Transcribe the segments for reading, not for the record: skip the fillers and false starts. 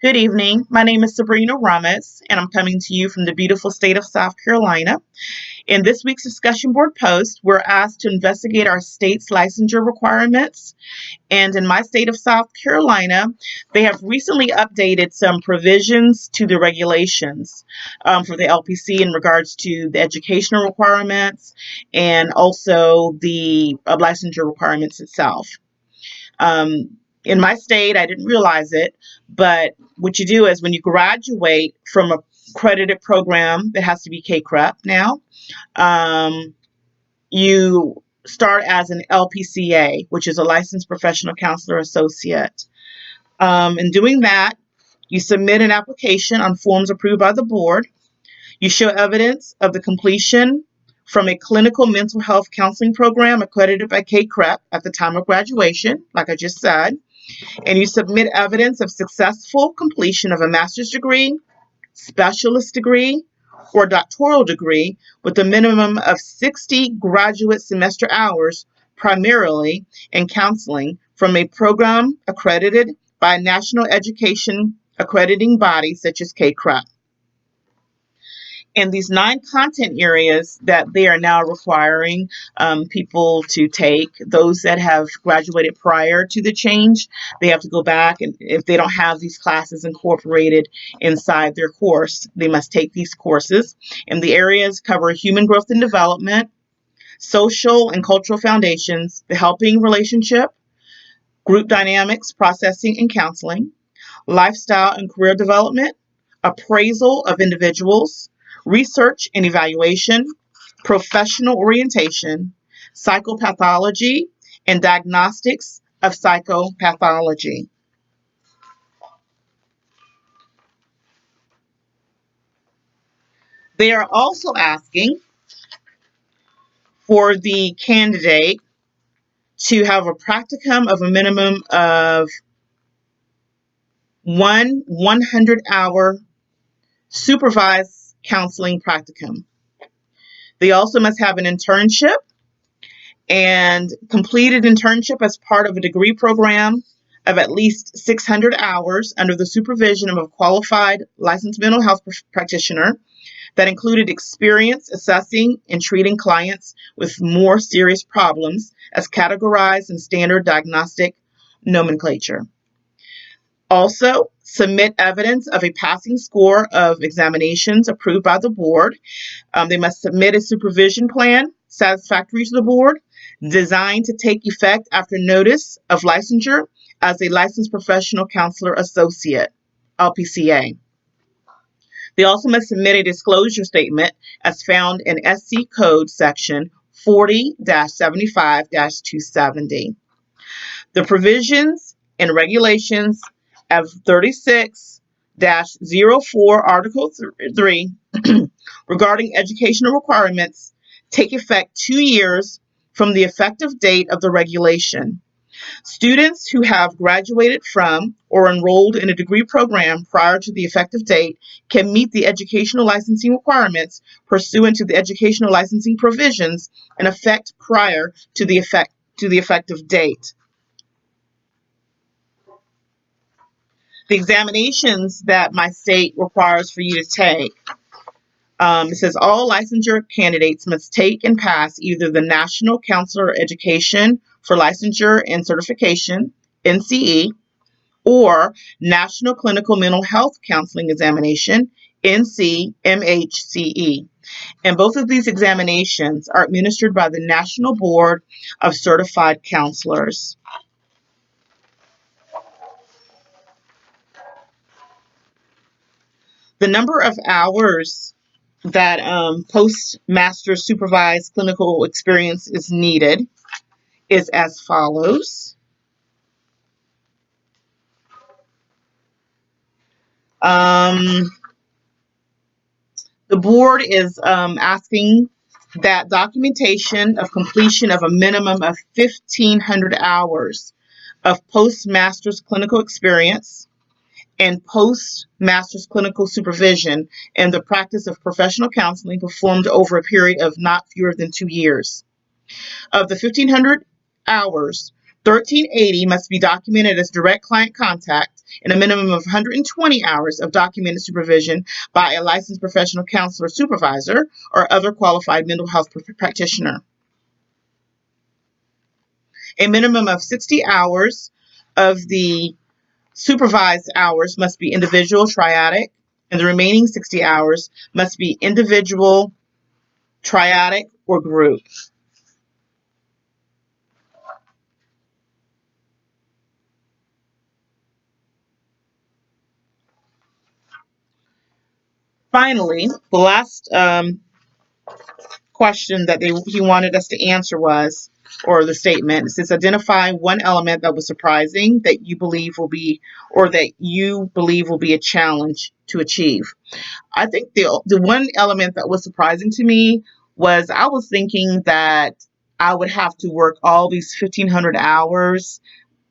Good evening. My name is Sabrina Ramos, and I'm coming to you from the beautiful state of South Carolina. In this week's discussion board post, we're asked to investigate our state's licensure requirements. And in my state of South Carolina, they have recently updated some provisions to the regulations for the LPC in regards to the educational requirements and also the licensure requirements itself. In my state, I didn't realize it, but what you do is when you graduate from a accredited program that has to be KCREP now, um, you start as an LPCA, which is a licensed professional counselor associate. In doing that, you submit an application on forms approved by the board. You show evidence of the completion from a clinical mental health counseling program accredited by KCREP at the time of graduation, like I just said, and you submit evidence of successful completion of a master's degree, specialist degree, or doctoral degree with a minimum of 60 graduate semester hours, primarily in counseling, from a program accredited by a national education accrediting body such as KCREP. And these 9 content areas that they are now requiring people to take, those that have graduated prior to the change, they have to go back, and if they don't have these classes incorporated inside their course, they must take these courses. And the areas cover human growth and development, social and cultural foundations, the helping relationship, group dynamics, processing and counseling, lifestyle and career development, appraisal of individuals, research and evaluation, professional orientation, psychopathology, and diagnostics of psychopathology. They are also asking for the candidate to have a practicum of a minimum of 100-hour supervised counseling practicum. They also must have an internship and completed internship as part of a degree program of at least 600 hours under the supervision of a qualified licensed mental health practitioner that included experience assessing and treating clients with more serious problems as categorized in standard diagnostic nomenclature. Also, submit evidence of a passing score of examinations approved by the board. They must submit a supervision plan satisfactory to the board, designed to take effect after notice of licensure as a licensed professional counselor associate, LPCA. They also must submit a disclosure statement as found in SC Code section 40-75-270. The provisions and regulations of 36-04 Article 3 regarding educational requirements take effect 2 years from the effective date of the regulation. Students who have graduated from or enrolled in a degree program prior to the effective date can meet the educational licensing requirements pursuant to the educational licensing provisions in effect prior to the effective date. The examinations that my state requires for you to take, it says all licensure candidates must take and pass either the National Counselor Education for Licensure and Certification, NCE, or National Clinical Mental Health Counseling Examination, NCMHCE. And both of these examinations are administered by the National Board of Certified Counselors. The number of hours that postmaster supervised clinical experience is needed is as follows. The board is asking that documentation of completion of a minimum of 1,500 hours of postmaster's clinical experience and postmaster's clinical supervision in the practice of professional counseling performed over a period of not fewer than 2 years. Of the 1,500 hours, 1380 must be documented as direct client contact and a minimum of 120 hours of documented supervision by a licensed professional counselor supervisor or other qualified mental health practitioner. A minimum of 60 hours of the supervised hours must be individual triadic, and the remaining 60 hours must be individual, triadic, or group. Finally, the last question that he wanted us to answer was, or the statement, it says identify one element that was surprising that you believe will be, or that you believe will be a challenge to achieve. I think the one element that was surprising to me was I was thinking that I would have to work all these 1,500 hours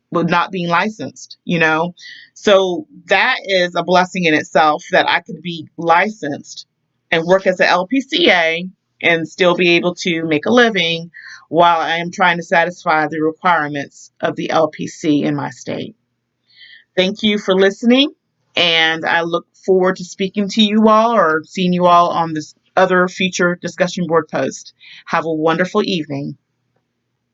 with not being licensed, you know? So that is a blessing in itself that I could be licensed and work as an LPCA and still be able to make a living while I am trying to satisfy the requirements of the LPC in my state. Thank you for listening, and I look forward to speaking to you all or seeing you all on this other future discussion board post. Have a wonderful evening.